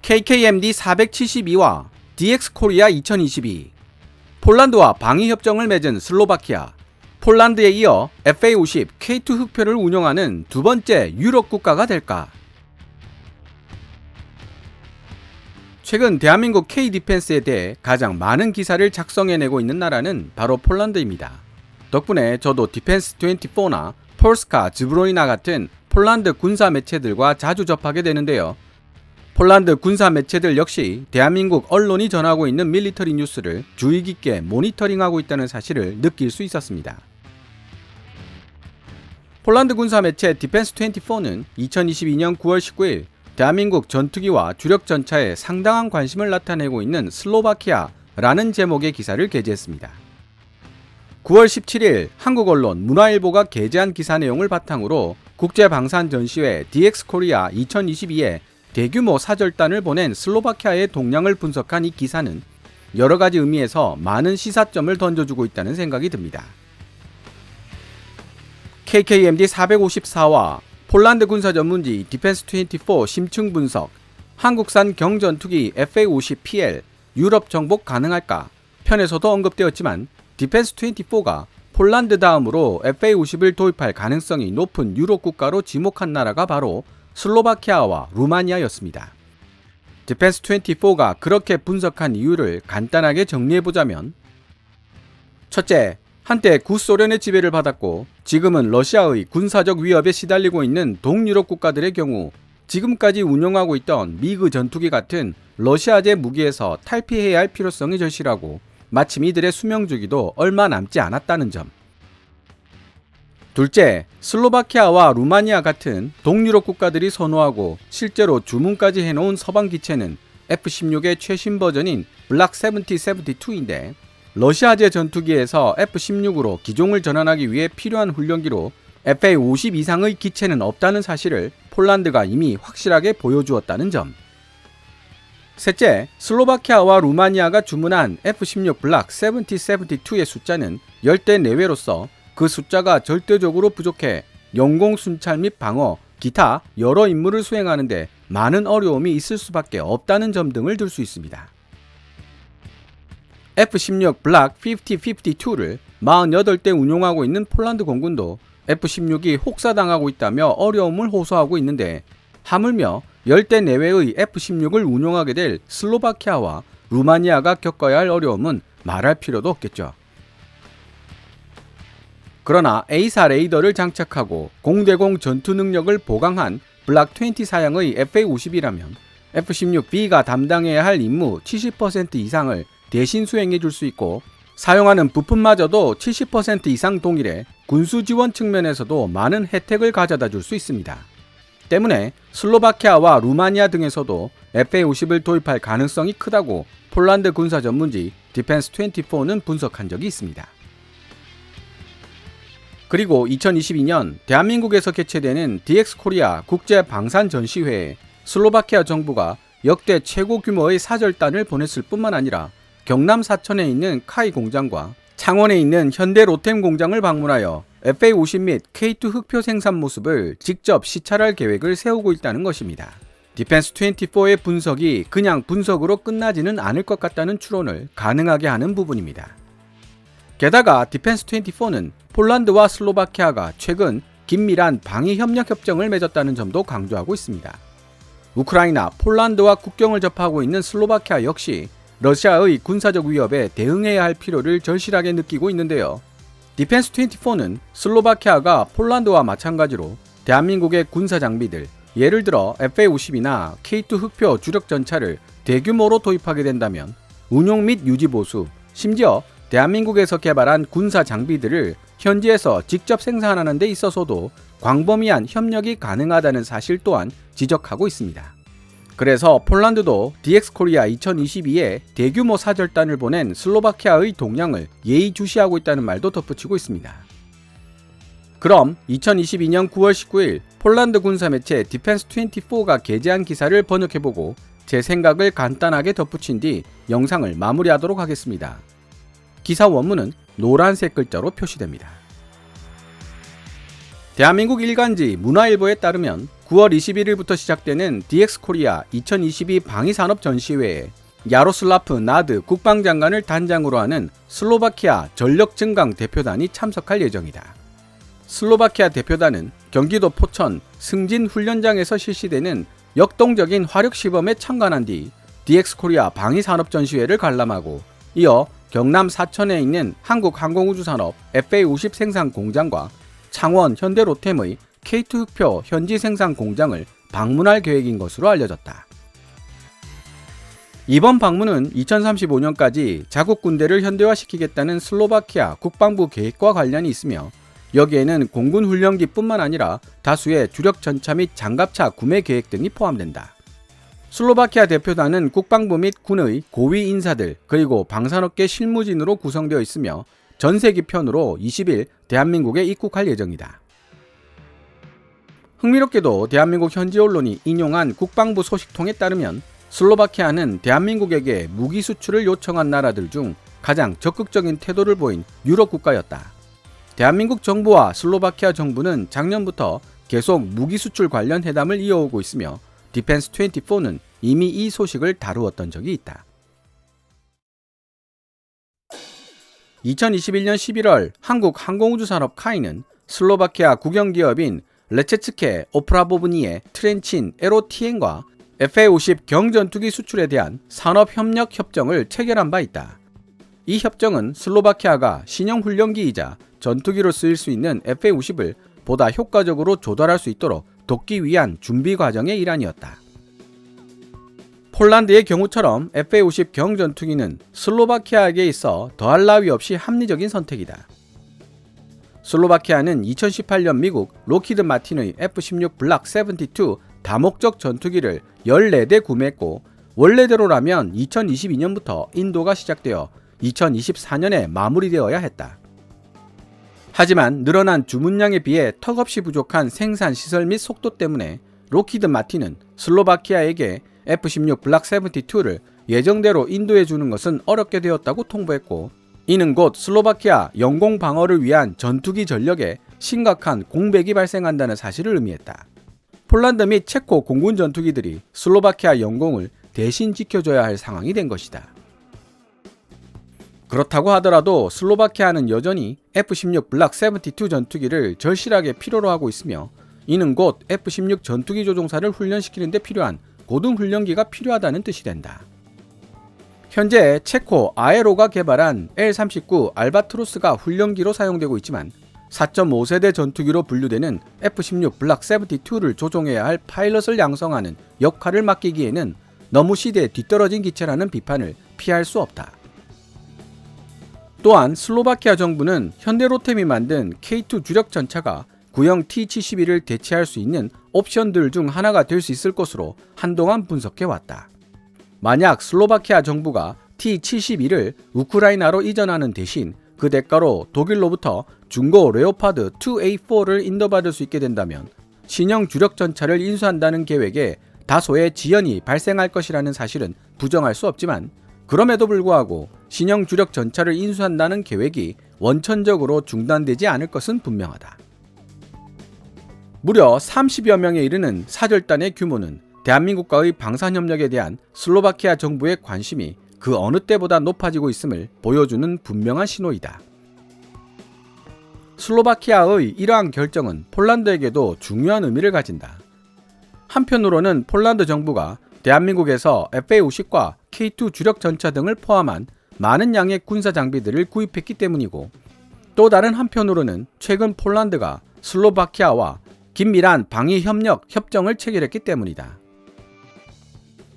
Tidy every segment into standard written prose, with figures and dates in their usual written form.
KKMD 472와 DX코리아 2022, 폴란드와 방위협정을 맺은 슬로바키아, 폴란드에 이어 FA-50 K2 흑표를 운용하는 두 번째 유럽 국가가 될까? 최근 대한민국 K-디펜스에 대해 가장 많은 기사를 작성해내고 있는 나라는 바로 폴란드입니다. 덕분에 저도 디펜스24나 폴스카, 즈브로이나 같은 폴란드 군사 매체들과 자주 접하게 되는데요. 폴란드 군사 매체들 역시 대한민국 언론이 전하고 있는 밀리터리 뉴스를 주의 깊게 모니터링하고 있다는 사실을 느낄 수 있었습니다. 폴란드 군사 매체 디펜스24는 2022년 9월 19일 대한민국 전투기와 주력 전차에 상당한 관심을 나타내고 있는 슬로바키아라는 제목의 기사를 게재했습니다. 9월 17일 한국 언론 문화일보가 게재한 기사 내용을 바탕으로 국제방산전시회 DX코리아 2022에 대규모 사절단을 보낸 슬로바키아의 동향을 분석한 이 기사는 여러가지 의미에서 많은 시사점을 던져주고 있다는 생각이 듭니다. KKMD 454와 폴란드 군사 전문지 디펜스24 심층 분석, 한국산 경전투기 FA-50PL 유럽 정복 가능할까 편에서도 언급되었지만 디펜스24가 폴란드 다음으로 FA-50을 도입할 가능성이 높은 유럽 국가로 지목한 나라가 바로 슬로바키아와 루마니아였습니다. 디펜스24가 그렇게 분석한 이유를 간단하게 정리해보자면, 첫째, 한때 구소련의 지배를 받았고 지금은 러시아의 군사적 위협에 시달리고 있는 동유럽 국가들의 경우 지금까지 운용하고 있던 미그 전투기 같은 러시아제 무기에서 탈피해야 할 필요성이 절실하고 마침 이들의 수명주기도 얼마 남지 않았다는 점. 둘째, 슬로바키아와 루마니아 같은 동유럽 국가들이 선호하고 실제로 주문까지 해놓은 서방 기체는 F-16의 최신 버전인 블락 70-72인데 러시아제 전투기에서 F-16으로 기종을 전환하기 위해 필요한 훈련기로 FA-50 이상의 기체는 없다는 사실을 폴란드가 이미 확실하게 보여주었다는 점. 셋째, 슬로바키아와 루마니아가 주문한 F-16 블락 70-72의 숫자는 10대 내외로서 그 숫자가 절대적으로 부족해 영공 순찰 및 방어, 기타 여러 임무를 수행하는데 많은 어려움이 있을 수밖에 없다는 점 등을 들 수 있습니다. F-16 블락 50-52를 48대 운용하고 있는 폴란드 공군도 F-16이 혹사당하고 있다며 어려움을 호소하고 있는데 하물며 10대 내외의 F-16을 운용하게 될 슬로바키아와 루마니아가 겪어야 할 어려움은 말할 필요도 없겠죠. 그러나 A사 레이더를 장착하고 공대공 전투 능력을 보강한 블락 20 사양의 FA-50이라면 F-16B가 담당해야 할 임무 70% 이상을 대신 수행해 줄 수 있고 사용하는 부품마저도 70% 이상 동일해 군수 지원 측면에서도 많은 혜택을 가져다 줄 수 있습니다. 때문에 슬로바키아와 루마니아 등에서도 FA-50을 도입할 가능성이 크다고 폴란드 군사 전문지 디펜스24는 분석한 적이 있습니다. 그리고 2022년 대한민국에서 개최되는 DX코리아 국제방산전시회에 슬로바키아 정부가 역대 최고 규모의 사절단을 보냈을 뿐만 아니라 경남 사천에 있는 카이 공장과 창원에 있는 현대 로템 공장을 방문하여 FA-50 및 K2 흑표 생산 모습을 직접 시찰할 계획을 세우고 있다는 것입니다. 디펜스24의 분석이 그냥 분석으로 끝나지는 않을 것 같다는 추론을 가능하게 하는 부분입니다. 게다가 디펜스24는 폴란드와 슬로바키아가 최근 긴밀한 방위협력 협정을 맺었다는 점도 강조하고 있습니다. 우크라이나, 폴란드와 국경을 접하고 있는 슬로바키아 역시 러시아의 군사적 위협에 대응해야 할 필요를 절실하게 느끼고 있는데요. 디펜스24는 슬로바키아가 폴란드와 마찬가지로 대한민국의 군사 장비들, 예를 들어 FA-50이나 K2 흑표 주력 전차를 대규모로 도입하게 된다면 운용 및 유지 보수, 심지어 대한민국에서 개발한 군사 장비들을 현지에서 직접 생산하는 데 있어서도 광범위한 협력이 가능하다는 사실 또한 지적하고 있습니다. 그래서 폴란드도 DX코리아 2022에 대규모 사절단을 보낸 슬로바키아의 동향을 예의주시하고 있다는 말도 덧붙이고 있습니다. 그럼 2022년 9월 19일 폴란드 군사 매체 디펜스24가 게재한 기사를 번역해보고 제 생각을 간단하게 덧붙인 뒤 영상을 마무리하도록 하겠습니다. 기사 원문은 노란색 글자로 표시됩니다. 대한민국 일간지 문화일보에 따르면 9월 21일부터 시작되는 DX코리아 2022 방위산업 전시회에 야로슬라프 나드 국방장관을 단장으로 하는 슬로바키아 전력증강 대표단이 참석할 예정이다. 슬로바키아 대표단은 경기도 포천 승진훈련장에서 실시되는 역동적인 화력시범에 참관한 뒤 DX코리아 방위산업전시회를 관람하고 이어 경남 사천에 있는 한국항공우주산업 FA50 생산공장과 창원 현대로템의 K2 흑표 현지 생산공장을 방문할 계획인 것으로 알려졌다. 이번 방문은 2035년까지 자국 군대를 현대화시키겠다는 슬로바키아 국방부 계획과 관련이 있으며 여기에는 공군 훈련기뿐만 아니라 다수의 주력 전차 및 장갑차 구매 계획 등이 포함된다. 슬로바키아 대표단은 국방부 및 군의 고위 인사들 그리고 방산업계 실무진으로 구성되어 있으며 전세기 편으로 20일 대한민국에 입국할 예정이다. 흥미롭게도 대한민국 현지 언론이 인용한 국방부 소식통에 따르면 슬로바키아는 대한민국에게 무기 수출을 요청한 나라들 중 가장 적극적인 태도를 보인 유럽 국가였다. 대한민국 정부와 슬로바키아 정부는 작년부터 계속 무기 수출 관련 회담을 이어오고 있으며 디펜스24는 이미 이 소식을 다루었던 적이 있다. 2021년 11월 한국항공우주산업 카이는 슬로바키아 국영기업인 레체츠케 오프라보브니의 트렌친 에로티엔과 FA50 경전투기 수출에 대한 산업협력 협정을 체결한 바 있다. 이 협정은 슬로바키아가 신형 훈련기이자 전투기로 쓰일 수 있는 FA50을 보다 효과적으로 조달할 수 있도록 돕기 위한 준비 과정의 일환이었다. 폴란드의 경우처럼 FA50 경전투기는 슬로바키아에게 있어 더할 나위 없이 합리적인 선택이다. 슬로바키아는 2018년 미국 로키드 마틴의 F-16 블락 72 다목적 전투기를 14대 구매했고 원래대로라면 2022년부터 인도가 시작되어 2024년에 마무리되어야 했다. 하지만 늘어난 주문량에 비해 턱없이 부족한 생산 시설 및 속도 때문에 로키드 마틴은 슬로바키아에게 F-16 블락 72를 예정대로 인도해 주는 것은 어렵게 되었다고 통보했고 이는 곧 슬로바키아 영공 방어를 위한 전투기 전력에 심각한 공백이 발생한다는 사실을 의미했다. 폴란드 및 체코 공군 전투기들이 슬로바키아 영공을 대신 지켜줘야 할 상황이 된 것이다. 그렇다고 하더라도 슬로바키아는 여전히 F-16 블락 72 전투기를 절실하게 필요로 하고 있으며 이는 곧 F-16 전투기 조종사를 훈련시키는 데 필요한 고등훈련기가 필요하다는 뜻이 된다. 현재 체코 아에로가 개발한 L-39 알바트로스가 훈련기로 사용되고 있지만 4.5세대 전투기로 분류되는 F-16 블락 72를 조종해야 할 파일럿을 양성하는 역할을 맡기기에는 너무 시대에 뒤떨어진 기체라는 비판을 피할 수 없다. 또한 슬로바키아 정부는 현대로템이 만든 K2 주력 전차가 구형 T-72를 대체할 수 있는 옵션들 중 하나가 될 수 있을 것으로 한동안 분석해왔다. 만약 슬로바키아 정부가 T-72를 우크라이나로 이전하는 대신 그 대가로 독일로부터 중고 레오파드 2A4를 인도받을 수 있게 된다면 신형 주력 전차를 인수한다는 계획에 다소의 지연이 발생할 것이라는 사실은 부정할 수 없지만 그럼에도 불구하고 신형 주력 전차를 인수한다는 계획이 원천적으로 중단되지 않을 것은 분명하다. 무려 30여 명에 이르는 사절단의 규모는 대한민국과의 방산협력에 대한 슬로바키아 정부의 관심이 그 어느 때보다 높아지고 있음을 보여주는 분명한 신호이다. 슬로바키아의 이러한 결정은 폴란드에게도 중요한 의미를 가진다. 한편으로는 폴란드 정부가 대한민국에서 FA50과 K2 주력 전차 등을 포함한 많은 양의 군사 장비들을 구입했기 때문이고 또 다른 한편으로는 최근 폴란드가 슬로바키아와 긴밀한 방위협력 협정을 체결했기 때문이다.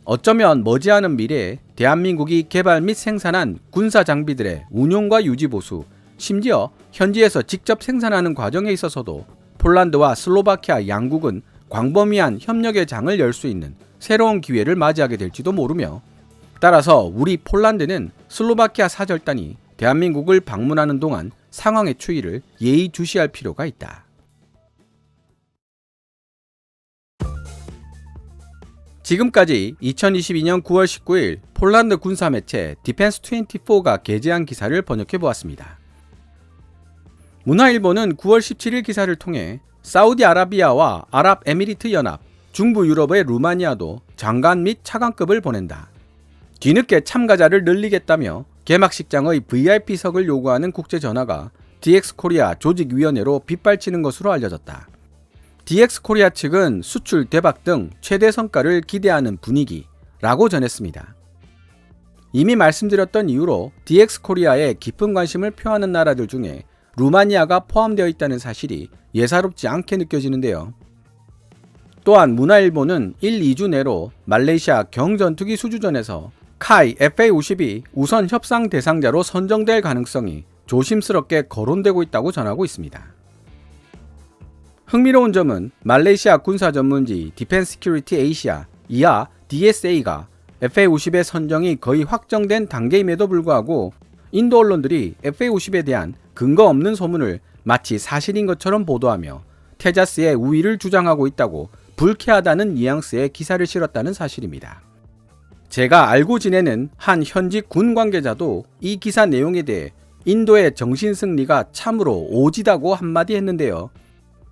어쩌면 머지않은 미래에 대한민국이 개발 및 생산한 군사 장비들의 운용과 유지 보수, 심지어 현지에서 직접 생산하는 과정에 있어서도 폴란드와 슬로바키아 양국은 광범위한 협력의 장을 열 수 있는 새로운 기회를 맞이하게 될지도 모르며 따라서 우리 폴란드는 슬로바키아 사절단이 대한민국을 방문하는 동안 상황의 추이를 예의주시할 필요가 있다. 지금까지 2022년 9월 19일 폴란드 군사 매체 디펜스24가 게재한 기사를 번역해 보았습니다. 문화일보는 9월 17일 기사를 통해 사우디아라비아와 아랍에미리트 연합, 중부 유럽의 루마니아도 장관 및 차관급을 보낸다. 뒤늦게 참가자를 늘리겠다며 개막식장의 VIP석을 요구하는 국제전화가 DX코리아 조직위원회로 빗발치는 것으로 알려졌다. DX코리아 측은 수출 대박 등 최대 성과를 기대하는 분위기라고 전했습니다. 이미 말씀드렸던 이유로 DX코리아에 깊은 관심을 표하는 나라들 중에 루마니아가 포함되어 있다는 사실이 예사롭지 않게 느껴지는데요. 또한 문화일보는 1, 2주 내로 말레이시아 경전투기 수주전에서 카이 FA-50이 우선 협상 대상자로 선정될 가능성이 조심스럽게 거론되고 있다고 전하고 있습니다. 흥미로운 점은 말레이시아 군사 전문지 디펜스 시큐리티 에이시아 이하 DSA가 FA-50의 선정이 거의 확정된 단계임에도 불구하고 인도 언론들이 FA-50에 대한 근거 없는 소문을 마치 사실인 것처럼 보도하며 테자스의 우위를 주장하고 있다고 불쾌하다는 뉘앙스의 기사를 실었다는 사실입니다. 제가 알고 지내는 한 현직 군 관계자도 이 기사 내용에 대해 인도의 정신승리가 참으로 오지다고 한마디 했는데요.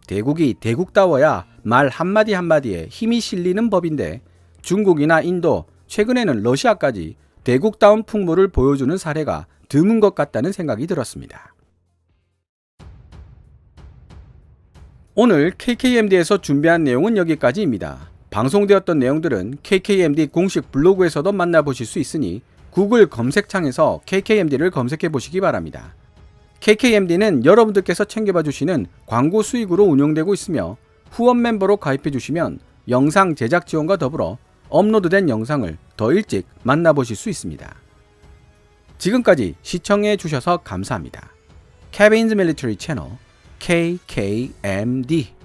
대국이 대국다워야 말 한마디 한마디에 힘이 실리는 법인데 중국이나 인도, 최근에는 러시아까지 대국다운 풍모를 보여주는 사례가 드문 것 같다는 생각이 들었습니다. 오늘 KKMD에서 준비한 내용은 여기까지입니다. 방송되었던 내용들은 KKMD 공식 블로그에서도 만나보실 수 있으니 구글 검색창에서 KKMD를 검색해 보시기 바랍니다. KKMD는 여러분들께서 챙겨봐 주시는 광고 수익으로 운영되고 있으며 후원 멤버로 가입해 주시면 영상 제작 지원과 더불어 업로드된 영상을 더 일찍 만나보실 수 있습니다. 지금까지 시청해 주셔서 감사합니다. Kevin's Military Channel KKMD